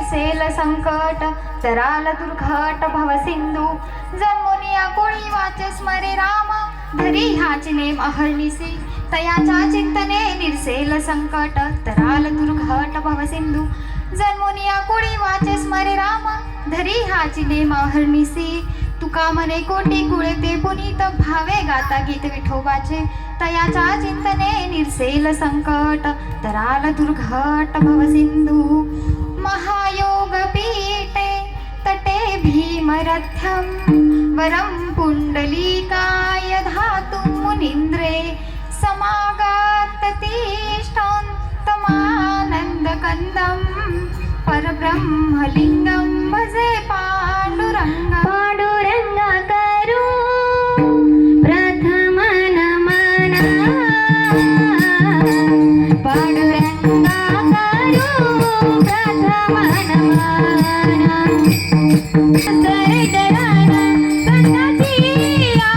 निरसेल संकट तराल दुर्घट भवसिंधू जन्मोनिया कोळी वाचे स्मरे राम धरी ह्याची नेम अहर्निसी तयाच्या चिंतने निरसेल संकट तराल दुर्घट भवसिंधू जन्मोनिया कोळी वाचे स्मरे राम धरी ह्याची नेम अहर्निसी तुका मने कोटी कुळते पुनीत भावे गाता गीत विठोबाचे तयाच्या चिंतने निरसेल संकट तराल दुर्घट भवसिंधू महायोग पीठे तटे भीमरथ्यं वरं पुंडलीकाय धातु मुनीन्द्रे समागत तिष्ठन् तमानन्दकन्दं परब्रह्मलिङ्गं भजे पाण्डुरङ्गं पांडुरंगा करू प्रथम नमन पांडुरंगा करू प्रथम नमन सरचरण संततिया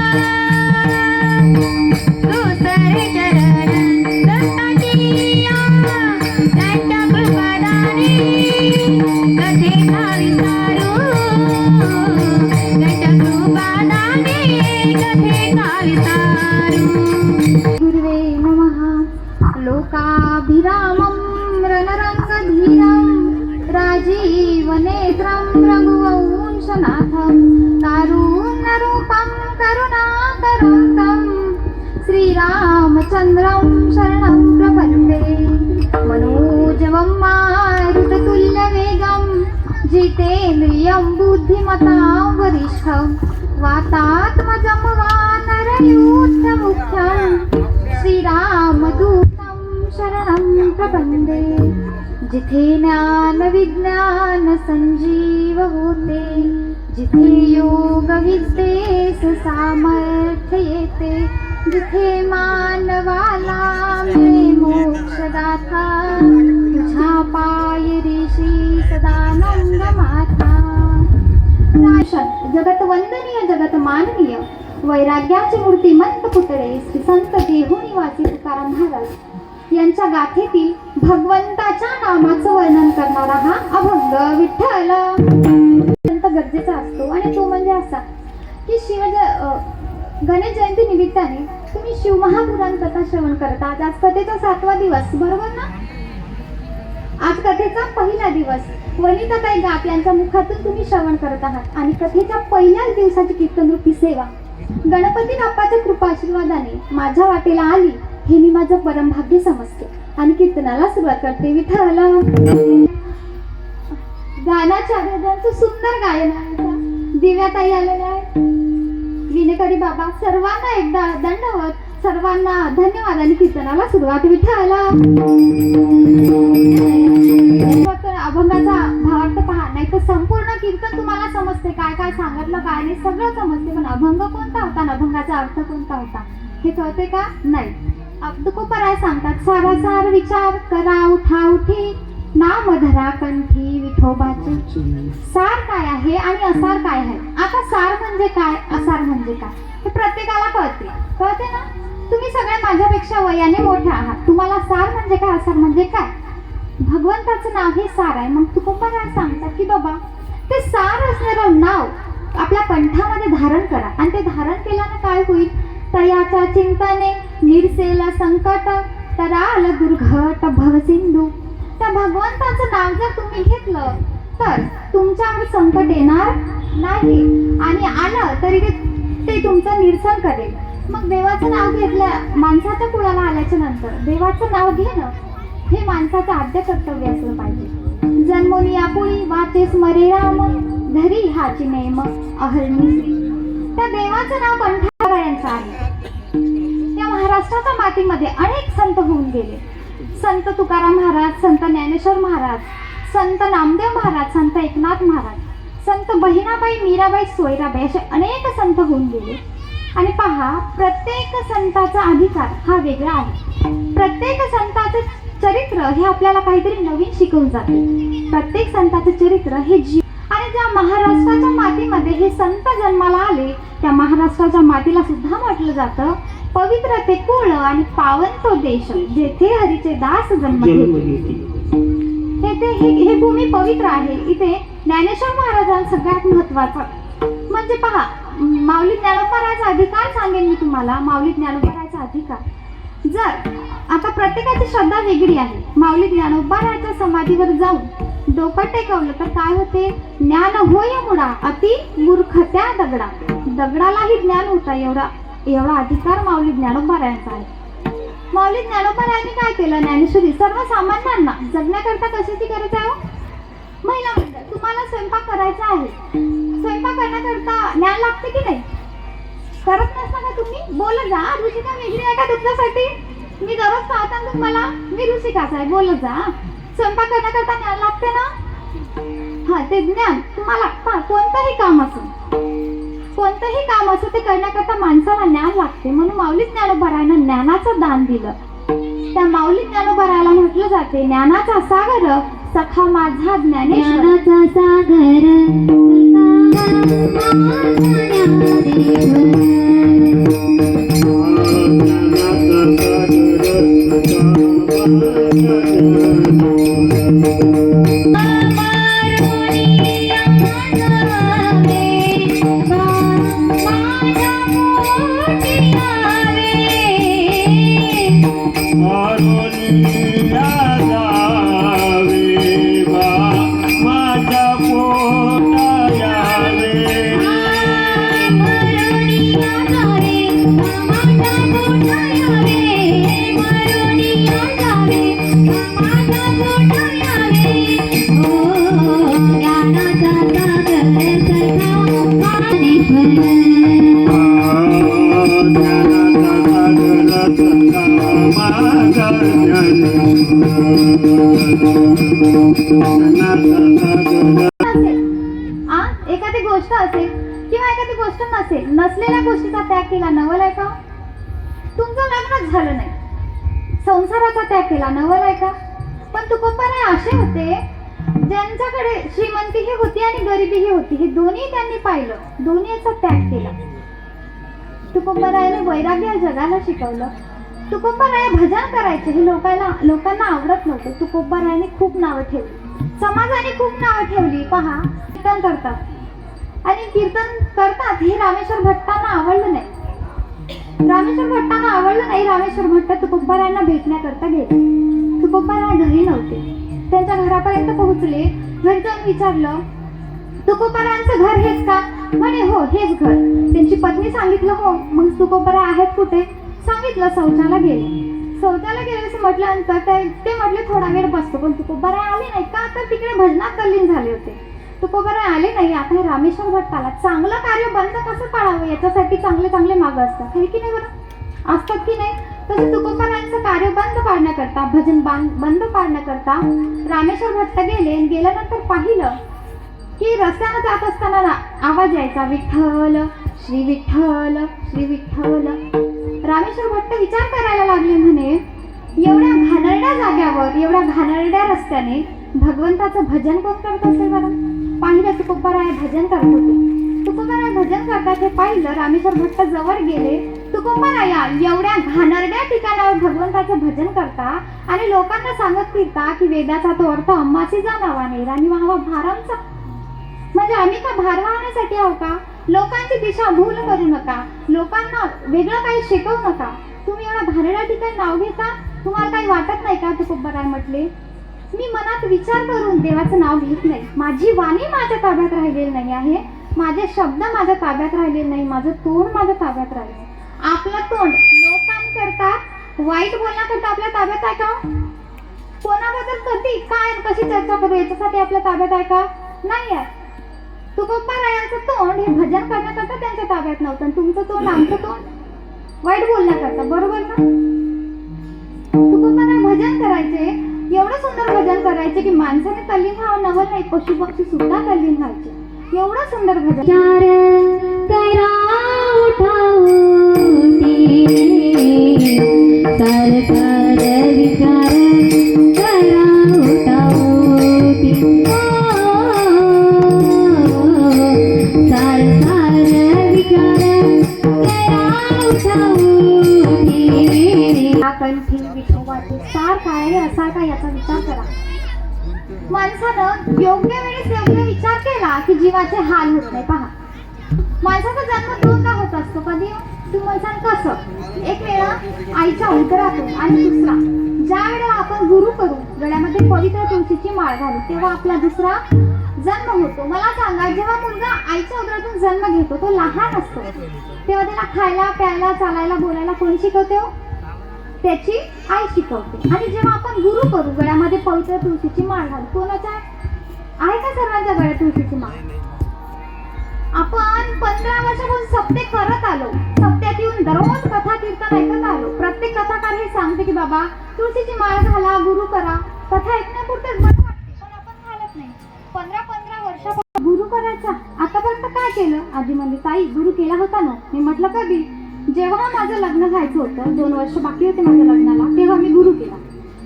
तू सरचरण संततिया त्यांच्या कृपादानी कथे विसारू त्यांच्या कृपादानी कथे विसारू गुरुवे नमः लोकाभिरामं रणरंगधीरं राजीवनेत्रं रघुवंशनाथं कारुण्यरूपं करुणाकरं श्रीरामचन्द्रं शरणं प्रपद्ये मनोजवं मारुततुल्यवेगं जितेन्द्रियं बुद्धिमतां वरिष्ठं वातात्मजं वानरयूथमुख्यं श्रीरामदूतं शरणं प्रपद्ये जिथे ज्ञान विज्ञान संजीव होते जिथे योग विद्येस सामर्थ्य येते जिथे मानवाला मिळे मोक्षदाता तुझ्या पाय ऋषी सदानंद माता जगत वंदनीय जगत माननीय वैराग्याची मूर्तिमंत पुतळे श्री संत देहू निवासी तुकाराम महाराज यांच्या गाथेतील भगवंताच्या नामाचं वर्णन करणारा हा अभंग विठ्ठल अत्यंत गरजेचा असतो आणि तो म्हणजे असा की गणेश जयंती निमित्ताने तुम्ही शिवमहापुराण कथा श्रवण करता. आज कथेचा 7वा दिवस, बरोबर ना? आज कथेचा पहिला दिवस वनिताताई गाप यांच्या मुखातून तुम्ही श्रवण करत आहात आणि कथेच्या पहिल्याच दिवसाची कीर्तनरूपी सेवा गणपती बाप्पाच्या कृपा आशीर्वादाने माझ्या वाटेला आली हे मी माझं परम भाग्य समजते आणि कीर्तनाला सुरुवात करते. विठ्ठल गाण्याच्या भेदांचं सुंदर गायन आहे. दिव्याताई आलेल्या आहे, विनेकरी बाबा, सर्वांना एकदा दंडवत, सर्वांना धन्यवाद आणि कीर्तनाला सुरुवात. विठ्ठल अभंगाचा भावार्थ पहा, नाही तर संपूर्ण कीर्तन तुम्हाला समजते, काय काय सांगितलं काय नाही सगळं समजते, पण अभंग कोणता होता आणि अभंगाचा अर्थ कोणता होता हे कळते का? नाही. तुकोबराय सांगतात, सारासार विचार करा उठा उठी नाम धरा कंठी विठोबाचे. सार काय आहे आणि असार काय आहे? आता सार म्हणजे काय, असार म्हणजे काय हे प्रत्येकाला कळते ना? तुम्ही सगळे माझ्यापेक्षा वयाने मोठे आहात, तुम्हाला सार म्हणजे काय असार म्हणजे काय? भगवंताचं नाव हे सार आहे. मग तुकोबराय सांगतात की बाबा ते सार असणारं नाव आपल्या कंठामध्ये धारण करा आणि ते धारण केल्यानं काय होईल? तयाच्या चिंतने निरसेल संकट तराल दुर्घट भवसिंधू. त्या भगवंताचं नाव जर तुम्ही घेतलं तर तुमच्यावर संकट येणार नाही आणि आलं तरी ते तुमचं निरसन करेल. मग देवाचं नाव घेतलं, माणसाच्या कुळाला आल्याच्या नंतर देवाचं नाव घेणं हे माणसाचं आद्य कर्तव्य असलं पाहिजे. जन्मोनी आपुळी वाचे स्मरे राम धरी हाची नेम अहर्निसी. त्या देवाचं नाव कंठाळ्यांचं आहे. त्या महाराष्ट्राच्या मातीमध्ये अनेक संत होऊन गेले. संत तुकाराम महाराज, संत ज्ञानेश्वर महाराज, संत नामदेव महाराज, संत एकनाथ महाराज, संत बहिणाबाई, मीराबाई, सोयराबाई असे अनेक संत होऊन गेले. आणि पहा, प्रत्येक संताचा अधिकार हा वेगळा आहे. प्रत्येक संताचं चरित्र हे आपल्याला काहीतरी नवीन शिकवून जाते. प्रत्येक संताचं चरित्र हे आणि ज्या महाराष्ट्राच्या मातीमध्ये हे संत जन्माला आले त्या महाराष्ट्राच्या मातीला सुद्धा म्हटलं जातं पवित्र ते कुळ आणि पावन तो देश जेथे हरीचे दास जन्म घेते. हे भूमी पवित्र आहे. इथे ज्ञानेश्वर महाराजांचा सगळ्यात महत्वाचा म्हणजे पहा, माऊली ज्ञानोबरायाचा अधिकार सांगेन मी तुम्हाला. माऊली ज्ञानोबरायाचा अधिकार, जर आता प्रत्येकाची श्रद्धा वेगळी आहे. माऊली ज्ञानोबरायाच्या समाधीवर जाऊन डोकं टेकवलं तर काय होते? ज्ञान होय मुडा अति मूर्खत्या दगडा. दगडालाही ज्ञान होता एवढा अधिकार माऊली ज्ञानोबरायांचा आहे. माऊली ज्ञानोबरायांनी काय केलं? ज्ञानेश्वरी सर्वसामान्यांना जगण्याकरता कशाची गरज आहे? महिला मंडळ, तुम्हाला स्वयंपाक करायचा आहे. स्वयंपाक करण्याकरता ज्ञान लागते की नाही? करत नसता का तुम्ही? बोलत जा. ऋषिका वेगळी आहे का तुमच्यासाठी? मी दररोज पाहता तुम्हाला मी ऋषिकाच आहे. बोलत जा. स्वयंपाक करण्याकरता ज्ञान लागते ना? हा, ते ज्ञान तुम्हाला कोणतंही काम असो ते करण्याकरता माणसाला ज्ञान लागते. म्हणून माऊली ज्ञानोबरायांना ज्ञानाचं दान दिलं. त्या माऊली ज्ञानोबरायाला म्हटलं जाते ज्ञानाचा सागर सखा माझा ज्ञानेश्वर. ज्ञानाचा सागर सखा एखादी गोष्ट असेल किंवा एखादी गोष्ट नसेल, नसलेल्या गोष्टीचा त्याग केला नवल आहे का? तुमचं लग्नच झालं नाही, संसाराचा त्याग केला नवल आहे का? पण तुकोबाराय असे होते ज्यांच्याकडे श्रीमंतीही होती आणि गरिबीही होती. हे दोन्ही त्यांनी पाहिलं, दोन्हीचा त्याग केला. तुकोबारायाने वैराग्य जगाला शिकवलं. तुकोबाराय भजन करायचे, हे लोकांना आवडत नव्हतं. तुकोबारायाने खूप नावं ठेवली, समाजाने खूप नावं ठेवली. पहा, कीर्तन करतात आणि कीर्तन करतात हे रामेश्वर भट्टांना आवडलं नाही. रामेश्वर भट्ट तुकोबारायांना भेटण्याकरता गेले. तुकोबाराय घरी नव्हते. त्यांच्या घरापर्यंत पोहोचले. घरी जाऊन विचारलं, तुकोबारायांचं घर हेच का? म्हणे हो, हेच घर. त्यांची पत्नी सांगितलं हो. मग तुकोबाराय आहेत कुठे? सांगितलं शौचाला गेले असं म्हटल्यानंतर ते म्हटले थोडा वेळ बसतो. पण तुकोबाराय आले नाही का? तर तिकडे भजनात तल्लीन झाले होते. तुकोबाराय आले नाही. आता हे रामेश्वर भट्टाला चांगलं कार्य बंद कसं पाडावं याच्यासाठी चांगले मार्ग असतात, हे की नाही बरं? असतात की नाही? तसं तुकोबारायांचं कार्य बंद पाडण्याकरता, भजन बंद पाडण्याकरता रामेश्वर भट्ट गेले. गेल्यानंतर पाहिलं की रस्त्यानं जात असताना आवाज यायचा, विठ्ठल श्री विठ्ठल श्री विठ्ठल. रामेश्वर भट्ट विचार करायला लागले, म्हणे एवढ्या घाणेरड्या जाग्यावर, एवढ्या घाणेरड्या रस्त्याने भगवंताचं भजन कोण करत असेल बरं? पाहिलं तुकोबाराय भजन करत होते. तुकोबाराय भजन करतात हे पाहिलं. रामेश्वर भट्ट जवळ गेले. तुकोबाराय एवढ्या घाणेरड्या ठिकाणावर भगवंताचं भजन करता आणि लोकांना सांगत फिरता की वेदाचा तो अर्थ अम्माची जाणावा नाही आणि व्हावा भारांचा. म्हणजे आम्ही का भार वाहण्यासाठी आहो का? लोकांची दिशा भूल करू नका, लोकांना वेगळं काही शिकवू नका. तुम्ही एवढ्या घाणेरड्या ठिकाणी नाव घेता, तुम्हाला काही वाटत नाही का? तुकोबाराय म्हटले, मी मनात विचार करून देवाचं नाव घेत नाही. माझी वाणी माझ्या ताब्यात राहिलेली नाही आहे, माझे शब्द माझ्या ताब्यात राहिलेले नाही, माझं तोंड माझ्या ताब्यात राहिले. आपलं तोंड लोकांकरता वाईट बोलण्याकरता आपल्या ताब्यात आहे का? कोणाबद्दल कशी चर्चा करू याच्यासाठी आपल्या ताब्यात आहे का? नाही आहे. तुकोबारायांचं तोंड हे भजन करण्याकरता त्यांच्या ताब्यात नव्हतं. तुमचं तोंड, आमचं तोंड वाईट बोलण्याकरता, बरोबर ना? तुकोबाराय भजन करायचे, एवढं सुंदर भजन करायचे की माणसाने तल्लीन व्हावं नवल नाही, पशु पक्षी सुद्धा तल्लीन व्हायचे. एवढं सुंदर भजन. कंठी विठोबाचे सार काय असा का याचा विचार करा. माणसानं योग्य वेळेस योग्य विचार केला की जीवाचे हाल होत नाही. पहा, माणसाचा जन्म दोनदा होत असतो. कधी? तुम्ही म्हणसान कसं? एक वेळा आईच्या उदरातून आणि दुसरा ज्या वेळेला आपण गुरु करू, गळ्यामध्ये पवित्र तुळशीची माळ घालू, तेव्हा आपला दुसरा जन्म होतो. मला सांगा, जेव्हा मुलगा आईच्या उदरातून जन्म घेतो, तो लहान असतो, तेव्हा त्याला खायला प्यायला चालायला बोलायला कोण शिकवते हो? त्याची आई शिकवते. आणि जेव्हा आपण गुरु करू, गळ्यामध्ये पवित्र तुळशीची माळ घालू, कोणाच्या आहे का सर्वांच्या गळ्यात तुळशीची माळ? आपण 15 वर्षापासून सप्ते करत आलो. सप्त्यात येऊन दररोज कथा कीर्तन ऐकत आलो. प्रत्येक कथाकार हे सांगते की बाबा तुळशीची माळ घाला, गुरु करा. कथा ऐकण्यापुरतेच बरं वाटते, पण आपण घालत नाही. 15 वर्षापासून गुरु करायचा. आतापर्यंत काय केलं? आधी म्हणली, ताई गुरु केला होता ना. मी म्हटलं कधी? जेव्हा माझं लग्न व्हायचं होतं, 2 वर्ष बाकी होते माझ्या लग्नाला, तेव्हा मी गुरु केला.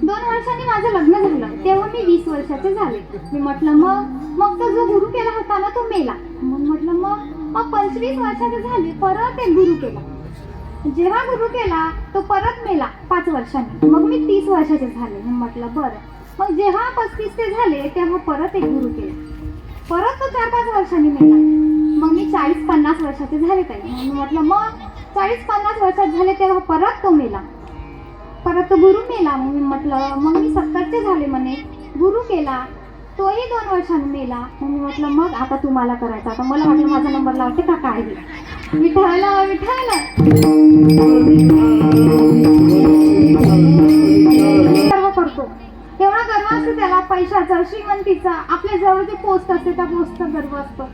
2 वर्षांनी माझं लग्न झालं, तेव्हा मी 20 वर्षाचे झाले. मी म्हटलं मग तो जो गुरु केला होता ना, तो मेला. मग म्हटलं मग 25 वर्षाचे झाले, परत एक गुरु केला. जेव्हा गुरु केला तो परत मेला 5 वर्षांनी. मग मी 30 वर्षाचे झाले. मी म्हटलं बरं. मग जेव्हा 35 ते झाले, तेव्हा परत एक गुरु केला. परत तो 4-5 वर्षांनी मेला. मग मी 40-50 वर्षाचे झाले ताई. मी म्हटलं मग 40-50 वर्षात झाले, तेव्हा परत तो मेला. परत तो गुरु मेला. मग मी म्हटलं मग मी 70चे झाले म्हणे, गुरु केला, तोही 2 वर्षांनी मेला. मग मी म्हटलं मग आता तुम्हाला करायचं. आता मला वाटलं माझा नंबर लावते का काय? विठायला विठायला सर्व करतो. एवढा गर्व असतो त्याला, पैशाचा, श्रीमंतीचा. आपल्या जवळ जे पोस्ट असते त्या पोस्टचा गर्व असतो.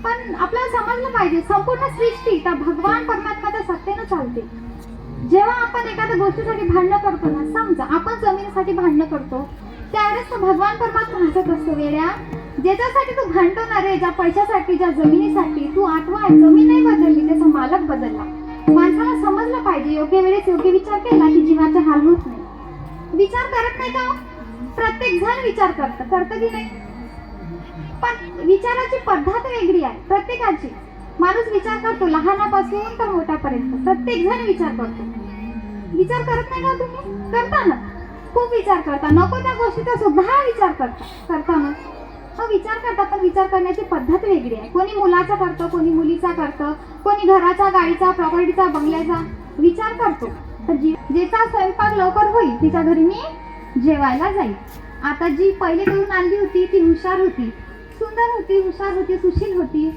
पण आपल्याला समजलं पाहिजे, संपूर्ण सृष्टी त्या भगवान परमात्म्याच्या सत्तेनं चालते. जेव्हा आपण एखाद्या गोष्टीसाठी भांडणं करतो ना, समजा आपण जमिनीसाठी भांडणं करतो, त्यावेळेस तो भगवान परमात्मा हसत असतो. वेड्या, ज्याच्यासाठी तू भांडतो ना रे, ज्या पैशासाठी, ज्या जमिनीसाठी, तू आठवा जमीन नाही बदलली, त्याचा मालक बदलला. माणसाला समजलं पाहिजे, योग्य वेळेस योग्य विचार केला की जीवाचे हाल होत नाही. विचार करत नाही का? प्रत्येक जण विचार करतं की नाही? पण विचाराची पद्धत वेगळी आहे प्रत्येकाची. माणूस विचार करतो लहानापासून तर मोठ्यापर्यंत. प्रत्येक जण विचार करतो. विचार करत नाही का तुम्ही? करता ना, खूप विचार करता. नको त्या गोष्टीचा सुद्धा विचार करता ना. विचार करता, पण विचार करण्याची पद्धत वेगळी आहे. कोणी मुलाचा करतो, कोणी मुलीचा करतं, कोणी घराचा, गाडीचा, प्रॉपर्टीचा, बंगल्याचा विचार करतो. तर ज्याचा स्वयंपाक लवकर होईल तिच्या घरी मी जेवायला जाईल. आता जी पहिले करून आणली होती ती हुशार होती, सुंदर होती, हुशार होती, सुशील होती.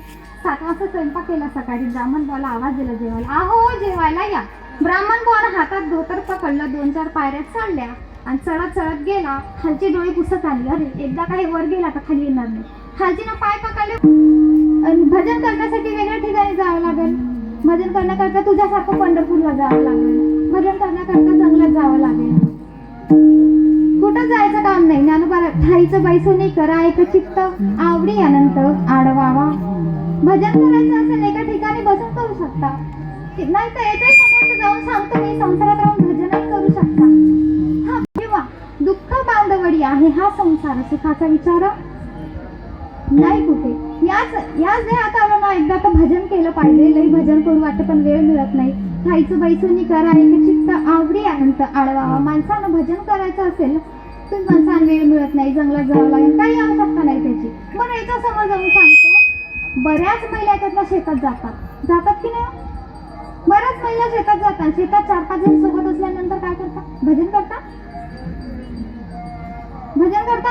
7 वाजता स्वयंपाक केला सकाळी. ब्राह्मण बुवाला आवाज दिला जेवायला. आहो जेवायला या. ब्राह्मण बुवाला हातात धोतर पकडलं, 2-4 पायऱ्या चढल्या आणि चढत गेला. खालचे डोळे पुसत आली. अरे एकदा काही वर गेला तर खाली येणार नाही. खालचीनं पाय पकडले. भजन करण्यासाठी वेगळ्या ठिकाणी जावं लागेल. भजन करण्याकरता तुझ्यासारखं पंढरपूरला जावं लागेल. भजन करण्याकरता जंगलात जावं लागेल. कुठं जायचं काम नाही. ज्ञानोबा ठाईचं बाईचं नाही करा एक चित्त आवडी अनंत आडवावा. भजन करायचं असेल एका ठिकाणी बसून करू शकता, नाही तर याच्याही समोर जाऊन सांगतो मी, संसारात राहून भजनही करू शकता. हा, किंवा दुःख बांधवडी आहे हा संसार, सुखाचा विचार नाही कुठे. याच देहात आलो ना एकदा तर भजन केलं पाहिजे. लई भजन करू वाटतं पण वेळ मिळत नाही. ठाईचं बाईचं करा एक चित्त आवडी अनंत आडवावा. माणसानं भजन करायचं असेल तर माणसानं वेळ मिळत नाही, जंगलात जावं लागेल, काही आवश्यकता नाही त्याची. मग याच्या समोर जाऊन सांगतो, बऱ्याच महिला त्यातल्या शेतात जातात की नाही? बऱ्याच महिला शेतात जातात. शेतात 4-5 जण सोबत असल्यानंतर काय करतात? भजन करता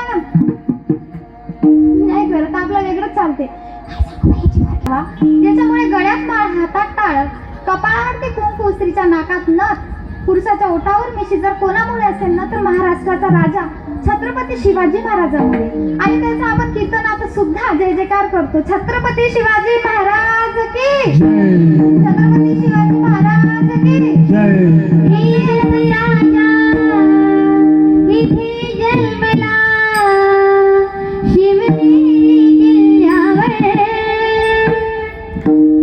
ना? नाही करत. आपलं वेगळंच चालते. त्याच्यामुळे गळ्यात माळ, हातात टाळ, कपाळावरती कुंकू, स्त्रीच्या नाकात नथ, पुरुषाच्या ओठावर मिशी जर कोणामुळे असेल ना तर महाराष्ट्राचा राजा छत्रपती शिवाजी महाराजांमुळे. आणि त्याचा आपण कीर्तनात सुद्धा जय जयकार करतो. छत्रपती शिवाजी महाराज की, छत्रपती शिवाजी महाराज की राजा इथे जन्मला शिवनेरी किल्ल्यावर.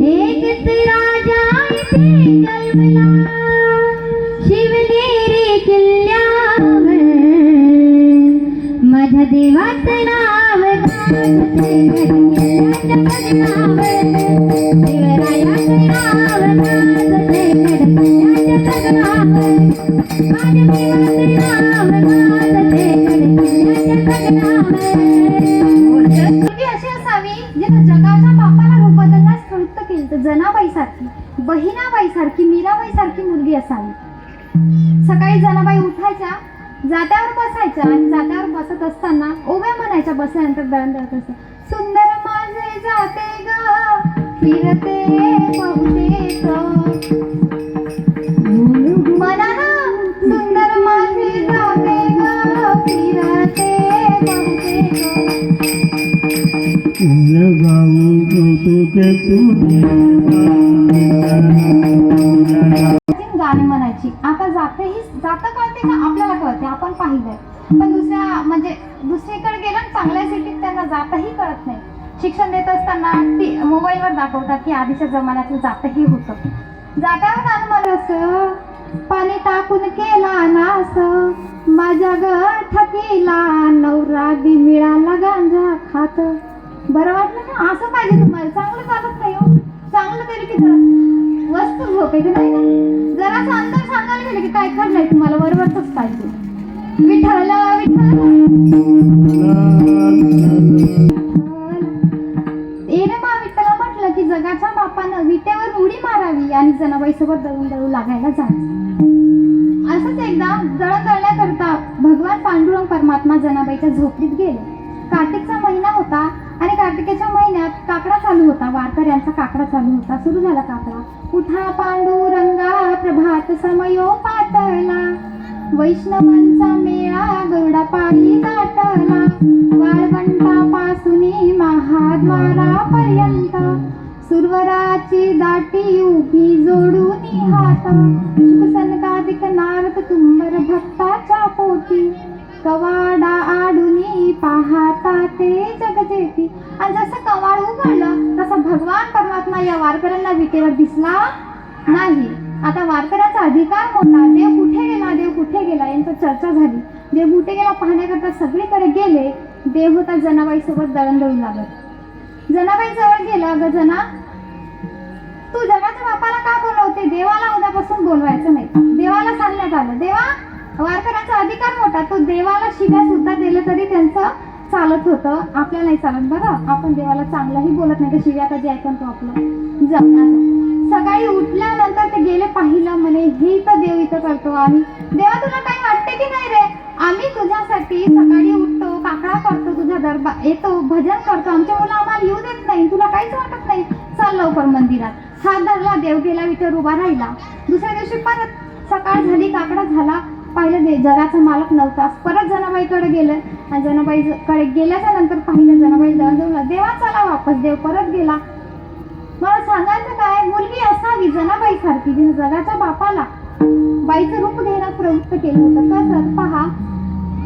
एकच राजा इथे जन्मला शिवनेरी किल्ल्यावर. माझ्या देवाचं नाव गाजते गडकिल्ल्याच्या पगडावर. शिवरायाचं नाव गाजते गडकिल्ल्याच्या पगडावर. माझ्या देवाचं नाव गाजते गडकिल्ल्याच्या पगडावर. बहिणाबाई सारखी, मीराबाई सारखी मुलगी असावी. सकाळी जनाबाई उठायच्या, जात्यावर बसायच्या आणि जात्यावर बसत असताना ओव्या म्हणायच्या बसल्यानंतर दळण दळत असत. सुंदर माझे जाते ग फिरते बहुतेक मनानं, सुंदर माझे जाते ग फिरते बहुतेक गाणी म्हणायची. आता जातं कळते का आपल्याला कळते, आपण पाहिलंय. पण दुसरीकडे गेलं ना चांगल्या सिटीत त्यांना जातही कळत नाही. शिक्षण देत असताना मोबाईलवर दाखवतात की आधीच्या जमान्यातलं जातही होतं. जात्यावर गाणं मला असं, पाणी टाकून केला नास माझ्या ग ठकीला नवरा बी मिळाला गांजा खात. बरं वाटलं ना? असं पाहिजे तुम्हाला. चांगलं चालत नाही हो. चांगलं तरी की जरा वस्तू झोपायचं नाही ना, जरासं अंतर सांगायला गेलं की काय खरं नाही, तुम्हाला बरोबरच पाहिजे. विठ्ठल एरेमा विठ्ठला म्हटलं की जगाच्या बापानं विटेवर उडी मारावी आणि जनाबाई सोबत दळून दळू लागायला जायचं. असंच एकदा दळण दळण्याकरता भगवान पांडुरंग परमात्मा जनाबाईच्या झोपडीत गेले. कार्तिकचा महिना होता आणि कार्तिकेच्या महिन्यात काकडा चालू होता. वारकऱ्यांचा काकडा चालू होता. सुरू झाला काकडा. उठा पांडुरंगा प्रभात समयो पातळला, वैष्णवांचा मेळा गरुडा पायी दाटला, वाळवंटापासून महाद्वारापर्यंत सुरवराची दाटी उभी जोडून हात, शुकसनकादिक नारद तुंबर भक्ताच्या पोटी, कवाडा आडुनी पाहता ते जगजेती. आणि जसं कवाड उघडलं तसं भगवान परमात्मा या वारकऱ्यांना विटेवर दिसला नाही. आता वारकऱ्याचा अधिकार मोठा. देव कुठे गेला, देव कुठे गेला यांची चर्चा झाली. देव कुठे गेला पाहण्याकरता सगळीकडे गेले. देव होता जनाबाई सोबत दळण दळू लागत. जनाबाई जवळ गेला, ग जना तू जगाच्या बापाला का बोलवते? देवाला उद्यापासून बोलवायचं नाही. देवाला सांगण्यात आलं. देवा, वारकऱ्यांचा अधिकार मोठा. तो देवाला शिव्या सुद्धा दिलं तरी त्यांचं चालत होतं. आपल्याला नाही चालत. बरं, आपण देवाला चांगलंही बोलत नाही तर शिव्या कधी ऐकून तो आपलं सकाळी उठल्यानंतर ते गेले. पाहिलं म्हणे हे तर देव इथं करतो आम्ही. देवा तुला काही वाटते की नाही रे? आम्ही तुझ्यासाठी सकाळी उठतो, काकडा करतो, तुझ्या दरबार येतो, भजन करतो. आमच्या मुलं आम्हाला येऊ देत नाही. तुला काहीच वाटत नाही? चाल लवकर मंदिरात. हात धरला. देव गेला, विठ्ठल उभा राहिला. दुसऱ्या दिवशी परत सकाळ झाली, काकडा झाला. पाहिलं जगाचा मालक नव्हता. परत जनाबाईकडे गेलं आणि जनाबाईकडे गेल्याच्या नंतर पाहिलं जनाबाई दळण. देवा चला वापस. देव परत गेला. मला सांगायचं काय, मुलगी असावी जनाबाई सारखी जिने जगाच्या बापाला बाईचं रूप घेण्यास प्रवृत्त केलं होतं. कसं पहा,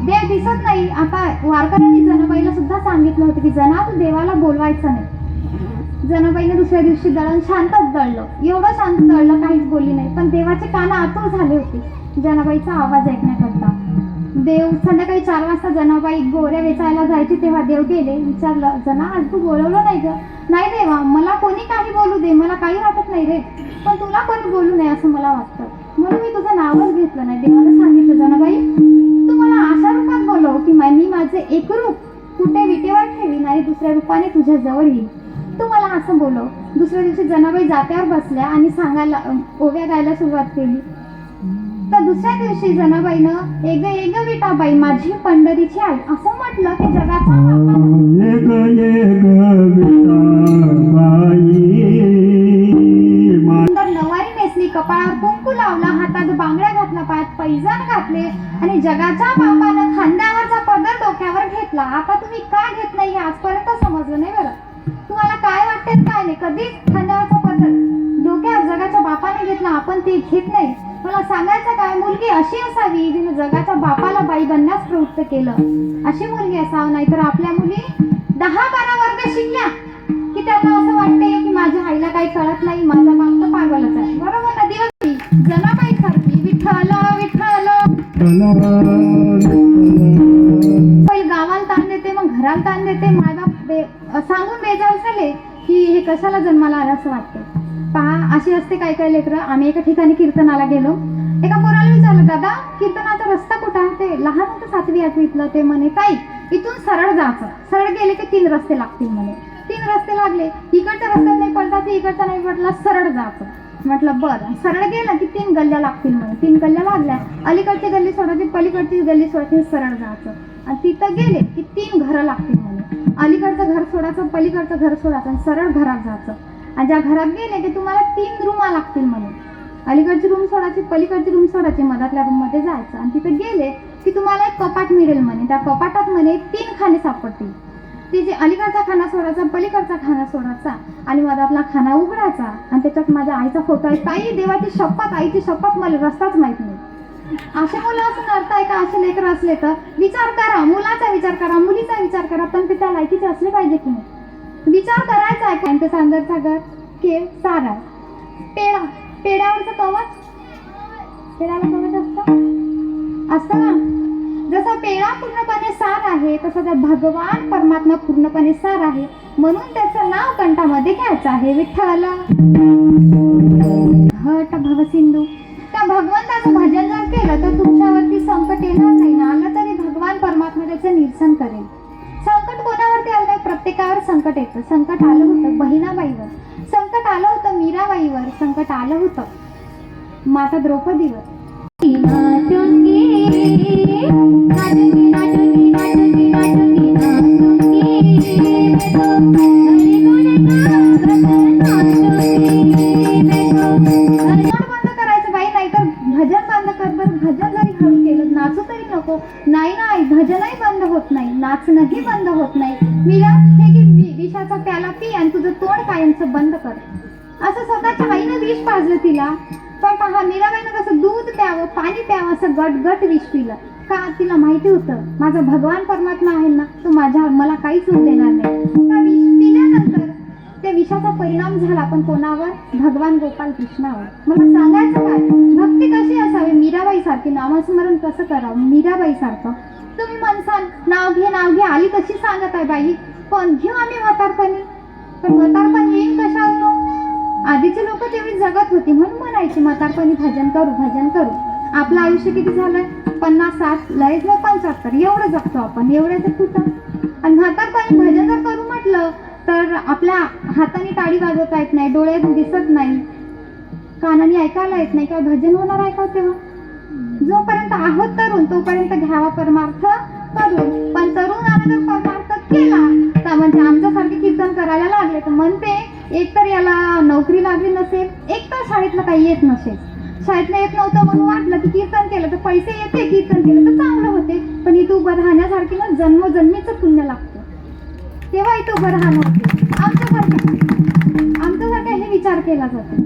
देव दिसत नाही. आता वारकऱ्यांनी जनाबाईला सुद्धा सांगितलं होतं की जना तू देवाला बोलवायचं नाही. जनाबाईने दुसऱ्या दिवशी दळण शांतच दळलं. एवढं शांत दळलं, काहीच बोलली नाही. पण देवाचे कान आतुर झाले होते जनाबाईचा आवाज ऐकण्याकरता. देव संध्याकाळी 4 वाजता जनाबाई गोऱ्या वेचायला जायची तेव्हा देव गेले. विचारलं, जना आज तू बोलवलं नाही ग? नाही देवा, मला कोणी काही बोलू दे, मला काही वाटत नाही रे, पण तुला कोणी बोलू नये असं मला वाटतं, म्हणून मी तुझं नावच घेतलं नाही. देवाला सांगितलं, जनाबाई तू मला अशा रूपात बोलव की मी माझे एक रूप कुठे विटेवर ठेवीन आणि दुसऱ्या रूपाने तुझ्या जवळ येईल. तू मला असं बोलव. दुसऱ्या दिवशी जनाबाई जात्यावर बसल्या आणि सांगायला ओव्या गायला सुरुवात केली. तर दुसऱ्या दिवशी जनाबाईनं एक विटाबाई माझी पंढरीची आई असं म्हटलं की जगाचा नवारी नेसली, कपाळावर कुंकू लावला, हातात बांगड्या घातला, पायात पैजाण घातले आणि जगाच्या बापानं खांद्यावरचा पदर डोक्यावर घेतला. आता तुम्ही का घेत नाही हे आजपर्यंत समजलं नाही. बरं, तुम्हाला काय वाटते काय नाही, कधीच खांद्यावरचा पदर डोक्यावर जगाच्या बापाने घेतला, आपण ते घेत नाही. मला सांगायचं काय, मुलगी अशी असावी जिने जगाच्या बापाला बाई बनण्यास प्रवृत्त केलं. अशी मुलगी असावं. नाहीतर आपल्या मुली 10-12 वर्ग शिकल्या की त्यांना असं वाटते की माझ्या आईला काही कळत नाही, माझा बाप तर पागलच आहे. बरोबर ना? दिवस जनाबाई सारखी विठ्ठल विठ्ठल पहिले गावाला ताण देते, मग घराला ताण देते. मायबाप सांगून बेजार झाले की हे कशाला जन्माला आलं असं वाटतं. पहा, अशी असते काय काय लेकरं. आम्ही एका ठिकाणी कीर्तनाला गेलो. एका पोराला विचारलं, दादा कीर्तनाचा रस्ता कुठं आहे? ते लहान होतं 7वी-8वीतलं. ते म्हणे, ताई इथून सरळ जायचं, सरळ गेले की 3 रस्ते लागतील म्हणे. 3 रस्ते लागले. इकडच्या रस्त्यात नाही पडला ते इकडचा नाही पडला, सरळ जायचं. म्हटलं बरं. सरळ गेलं की 3 गल्ल्या लागतील म्हणे. 3 गल्ल्या लागल्या, अलीकडची गल्ली सोडायची, पलीकडची गल्ली सोडायची, सरळ जायचं. आणि तिथं गेले की 3 घरं लागतील म्हणे. अलीकडचं घर सोडायचं, पलीकडचं घर सोडायचं आणि सरळ घरात जायचं. आणि ज्या घरात गेले की तुम्हाला 3 रूमा लागतील म्हणे. अलीकडची रूम सोडायची, पलीकडची रूम सोडायची, मधातल्या रूममध्ये जायचं. आणि तिथे गेले की तुम्हाला एक कपाट मिळेल म्हणे. त्या कपाटात म्हणे 3 खाने सापडतील. ते जे अलीकडचा खाना सोडायचा, पलीकडचा खाना सोडायचा आणि मधातला खाना उघडायचा. आणि त्याच्यात माझ्या आईचा फोटो आहे. ताई, देवाची शपथ, आईची शपथ, मला रस्ताच माहित नाही. असे मुलं असून अर्थ आहे का? असे लेकरं असले तर विचार करा, मुलाचा विचार करा, मुलीचा विचार करा, पण ते त्या लायकीचे असले पाहिजे की नाही? विचार करायचा आहे. काय ते सांगरचा घर केव सारा पेढा, पेढ्यावरचं कवच, पेढ्याला कवच असतं ना. जसा पेढा पूर्णपणे सार आहे तसं त्या भगवान परमात्मा पूर्णपणे सार आहे. म्हणून त्याचं नाव कंठामध्ये घ्यायचं आहे, विठ्ठल. हट भवसिंधू. त्या भगवंताचं भजन जर केलं तर तुमच्यावरती संकट येणार नाही ना. आलं तरी भगवान परमात्मा त्याचं निरसन करेल. संकट कोणावरती आलं नाही? प्रत्येकावर संकट येतं. संकट आलं होतं बहिणाबाईवर, संकट आलं होतं मीराबाईवर, संकट आलं होतं माता द्रौपदीवर. नाही, भजनही बंद होत नाही, नाचणंही बंद होत नाही. मीरा, हे की विषाचा प्याला पी आणि तुझं तोंड कायमचं बंद कर. असं स्वतःच्या आईनं विष पाजलं तिला. पण पहा, मीराबाईनं कसं दूध प्यावं, पाणी प्यावं, असं गट विष पिलं. का? तिला माहिती होतं माझा भगवान परमात्मा आहे ना, तो मला काहीच होऊ देणार नाही. त्या विष पिल्यानंतर त्या विषाचा परिणाम झाला पण कोणावर? भगवान गोपाल कृष्णावर. मला सांगायचं काय, भक्ती कशी असावी? मीराबाई सारखी नामस्मरण कसं करावं? मीराबाई सारखं. तुम्ही म्हणसाल नाव घे, आली कशी सांगत आहे बाई, पण घेऊ आम्ही म्हातारपणी. पण म्हातारपण येईन कशावर? आधीचे लोक तेवढी जगत होती म्हणून म्हणायचे म्हातारपणी भजन करू. आपलं आयुष्य किती झालंय? 50-60, लयच मग 75, एवढं जगतो आपण, एवढ्याचं कुठं. आणि म्हातारपणी भजन जर करू म्हटलं तर आपल्या हाताने टाळी वाजवता येत नाही, डोळ्यात दिसत नाही, कानाने ऐकायला येत नाही. काय भजन होणार आहे का तेव्हा? जोपर्यंत आहोत तरुण तोपर्यंत घ्यावा परमार्थ करून. पण तरुणाने जर परमार्थ केला तर म्हणजे आमच्यासारखे कीर्तन करायला लागले तर म्हणते एक तर याला नोकरी लागली नसेल, एक तर शाळेतलं काही येत नसेल. शाळेतलं येत नव्हतं म्हणून वाटलं की कीर्तन केलं तर पैसे येते, कीर्तन केलं तर चांगलं होते. पण इथं उभं राहण्यासारखी ना जन्मोजन्मीचं पुण्य लागतं, तेव्हा इथं उभं राहणं होते. आमच्यासारखा हे विचार केला जातो.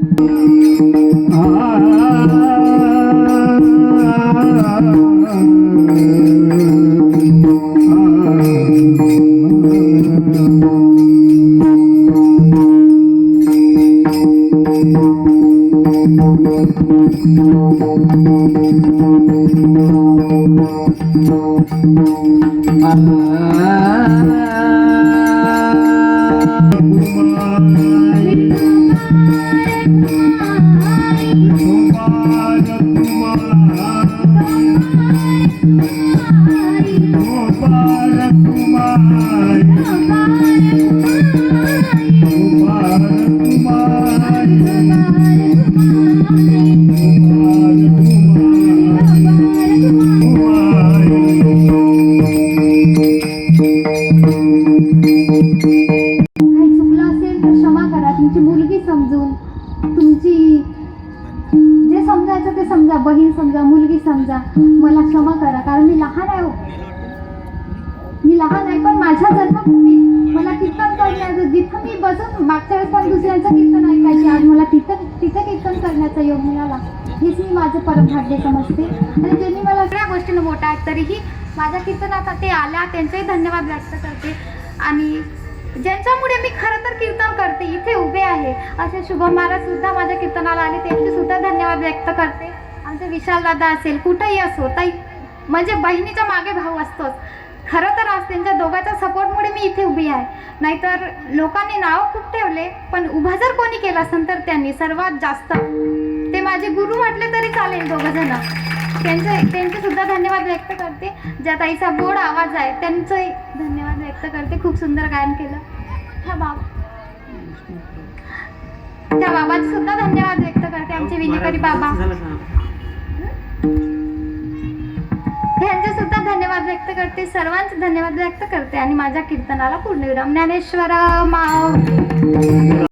बहीण समजा, मुलगी समजा, मला क्षमा करा कारण मी लहान आहे. मी लहान आहे पण माझ्या जन्मभूमीत मला कीर्तन करण्याचं, जिथं मी बसून मागच्या वेळेस पण दुसऱ्यांचं कीर्तन ऐकायचे, आज मला तिथं कीर्तन करण्याचा योग मिळाला. हेच मी माझं परमभाग्य समजते. आणि ज्यांनी मला सगळ्या गोष्टीनं मोठा आहेत तरीही माझ्या कीर्तनात ते आल्या त्यांचेही धन्यवाद व्यक्त करते. आणि ज्यांच्यामुळे मी खरं तर कीर्तन करते, इथे उभे आहे असे शुभम महाराज सुद्धा माझ्या कीर्तनाला आले, त्यांचे सुद्धा धन्यवाद व्यक्त करते. आमचे विशाल दादा असेल, कुठंही असो, ताई म्हणजे बहिणीच्या मागे भाऊ असतोच. खरं तर आज त्यांच्या दोघांच्या सपोर्टमुळे मी इथे उभी आहे. नाहीतर लोकांनी नाव खूप ठेवले पण उभा जर कोणी केला असेल तर त्यांनी सर्वात जास्त. ते माझे गुरु म्हटले तरी चालेल दोघं जण. त्यांचे सुद्धा धन्यवाद व्यक्त करते. ज्या ताईचा गोड आवाज आहे त्यांचंही धन्यवाद व्यक्त करते. खूप सुंदर गायन केलं. हा बाब त्या बाबांचे सुद्धा धन्यवाद व्यक्त करते, आमचे विनीकरी बाबा, यांचे सुद्धा धन्यवाद व्यक्त करते, सर्वांचे धन्यवाद व्यक्त करते आणि माझ्या कीर्तनाला पूर्णविराम. ज्ञानेश्वर माऊली.